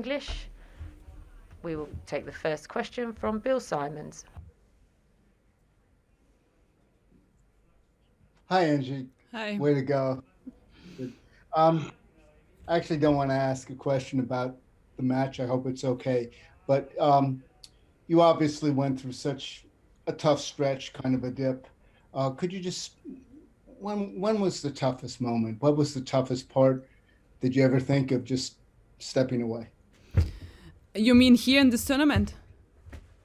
English. We will take the first question from Bill Simons. Hi, Angie. Hi. Way to go. Good. I actually don't want to ask a question about the match. I hope it's okay. But you obviously went through such a tough stretch, kind of a dip. Could you just, when was the toughest moment? What was the toughest part? Did you ever think of just stepping away? You mean here in this tournament?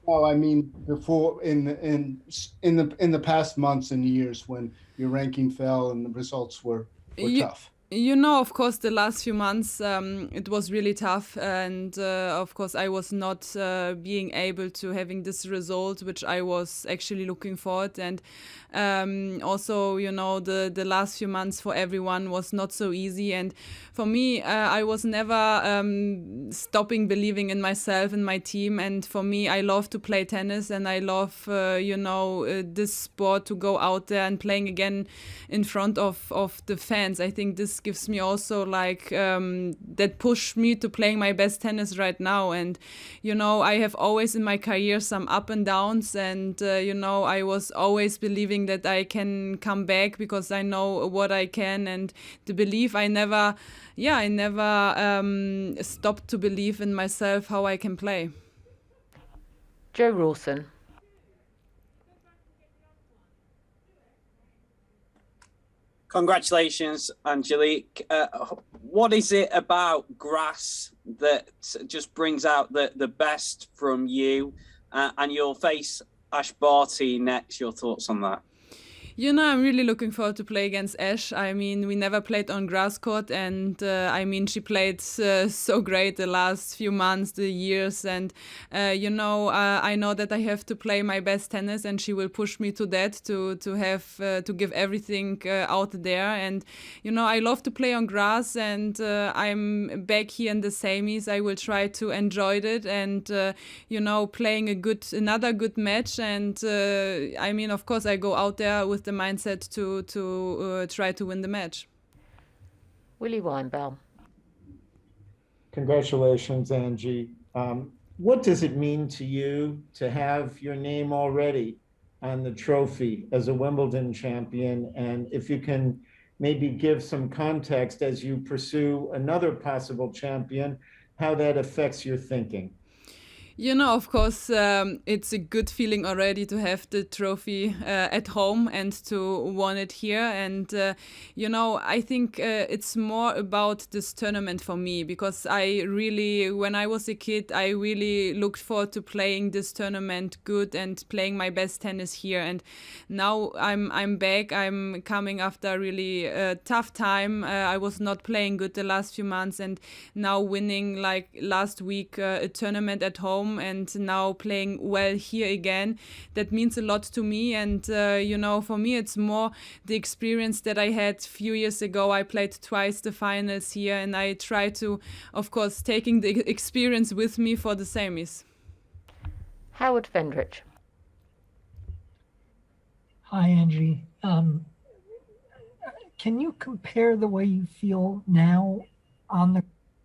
No, I mean before in the past months and years when your ranking fell and the results were You, tough. you know, of course, the last few months it was really tough, and of course, I was not being able to having this result, which I was actually looking forward. And also, you know, the last few months for everyone was not so easy. And for me, I was never stopping believing in myself and my team. And for me, I love to play tennis, and I love, this sport, to go out there and playing again in front of the fans. I think this gives me also like that push me to playing my best tennis right now. And you know, I have always in my career some up and downs, and I was always believing that I can come back because I know what I can, and the belief I never stopped to believe in myself how I can play. Joe Rawson. Congratulations, Angelique. What is it about grass that just brings out the best from you? And you'll face Ash Barty next. Your thoughts on that? You know, I'm really looking forward to play against Ash. I mean, we never played on grass court, and she played so great the last few months, the years, and I know that I have to play my best tennis, and she will push me to that, to give everything out there. And you know, I love to play on grass, and I'm back here in the semis. I will try to enjoy it, and playing another good match. And of course, I go out there with the mindset to try to win the match. Willie Weinbaum. Congratulations, Angie. What does it mean to you to have your name already on the trophy as a Wimbledon champion? And if you can maybe give some context as you pursue another possible champion, how that affects your thinking? You know, of course, it's a good feeling already to have the trophy at home and to win it here. And, I think it's more about this tournament for me, because when I was a kid, I really looked forward to playing this tournament good and playing my best tennis here. And now I'm back. I'm coming after a really tough time. I was not playing good the last few months, and now winning like last week a tournament at home, and now playing well here again. That means a lot to me. And, for me, it's more the experience that I had a few years ago. I played twice the finals here, and I try to, of course, taking the experience with me for the semis. Howard Fendrich. Hi, Angie. Can you compare the way you feel now on the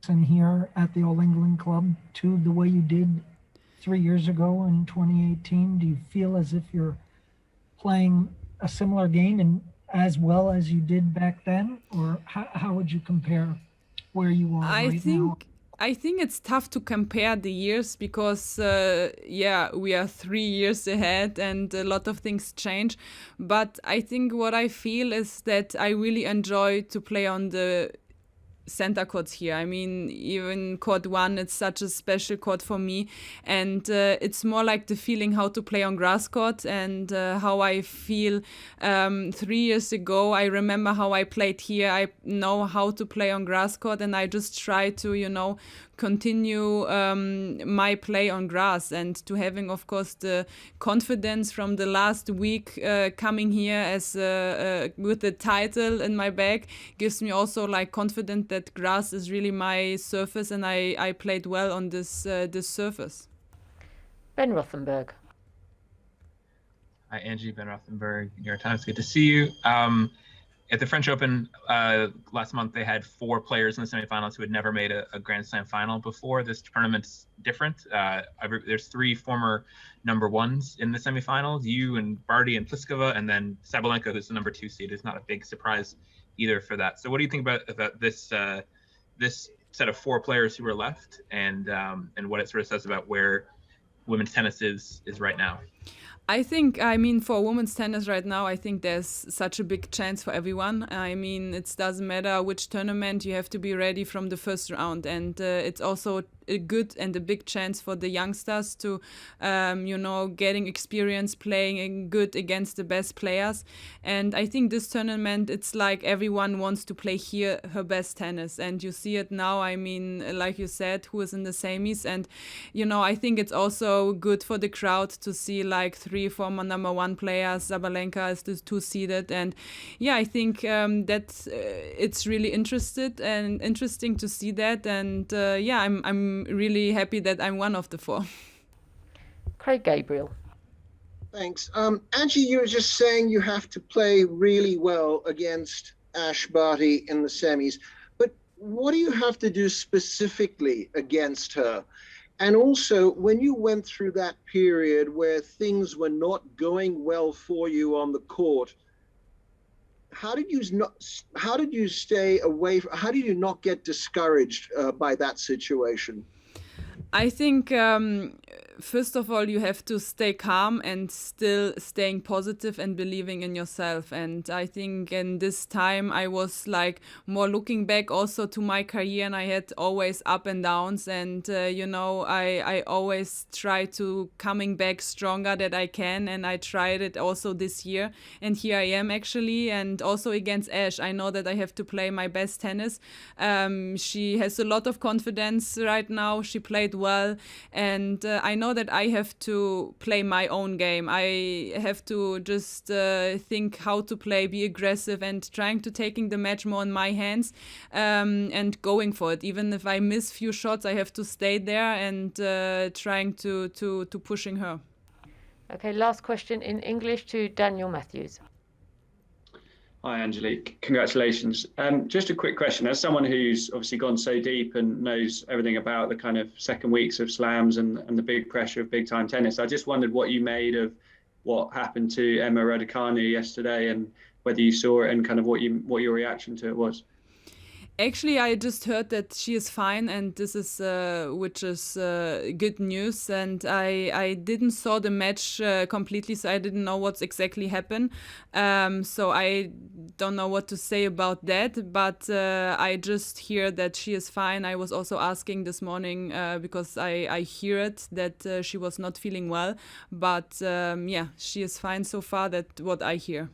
and here at the All England Club to the way you did 3 years ago in 2018? Do you feel as if you're playing a similar game and as well as you did back then? Or how would you compare where you are now? I think it's tough to compare the years because, we are 3 years ahead and a lot of things change. But I think what I feel is that I really enjoy to play on the center courts here. I mean, even court 1, it's such a special court for me, and it's more like the feeling how to play on grass court and how I feel 3 years ago. I remember how I played here. I know how to play on grass court, and I just try to continue my play on grass, and to having, of course, the confidence from the last week coming here as with the title in my bag gives me also like confidence that grass is really my surface, and I played well on this surface. Ben Rothenberg. Hi, Angie. Ben Rothenberg, New York Times. Good to see you. at the French Open last month, they had 4 players in the semifinals who had never made a Grand Slam final before. This tournament's different. There's 3 former number 1s in the semifinals, you and Barty and Pliskova, and then Sabalenka, who's the number 2 seed. It's not a big surprise either for that. So what do you think about this this set of 4 players who are left, and what it sort of says about where women's tennis is right now? I think, for women's tennis right now, I think there's such a big chance for everyone. I mean, it doesn't matter which tournament, you have to be ready from the first round. And it's also a good and a big chance for the youngsters to, getting experience playing good against the best players. And I think this tournament, it's like everyone wants to play here her best tennis. And you see it now, like you said, who is in the semis. And, I think it's also good for the crowd to see like 3 former number 1 players. Sabalenka is the 2-seeded. And yeah, I think that it's really interesting to see that. And I'm really happy that I'm one of the 4. Craig Gabriel. Thanks. Angie, you were just saying you have to play really well against Ash Barty in the semis, but what do you have to do specifically against her? And also, when you went through that period where things were not going well for you on the court, how did you stay away? How did you not get discouraged by that situation? I think, first of all, you have to stay calm and still staying positive and believing in yourself. And I think in this time I was like more looking back also to my career, and I had always up and downs. And, I always try to coming back stronger that I can. And I tried it also this year. And here I am actually. And also against Ash, I know that I have to play my best tennis. She has a lot of confidence right now. She played well, and I know that I have to play my own game. I have to just think how to play, be aggressive, and trying to taking the match more in my hands, and going for it. Even if I miss few shots, I have to stay there and trying to pushing her. Okay, last question in English to Daniel Matthews. Hi, Angelique. Congratulations. Just a quick question. As someone who's obviously gone so deep and knows everything about the kind of second weeks of slams and the big pressure of big time tennis, I just wondered what you made of what happened to Emma Raducanu yesterday, and whether you saw it and kind of what your reaction to it was. Actually, I just heard that she is fine, and this is which is good news. And I didn't saw the match completely, so I didn't know what's exactly happened. So I don't know what to say about that. But I just hear that she is fine. I was also asking this morning because I hear it that she was not feeling well. But she is fine so far. That what I hear.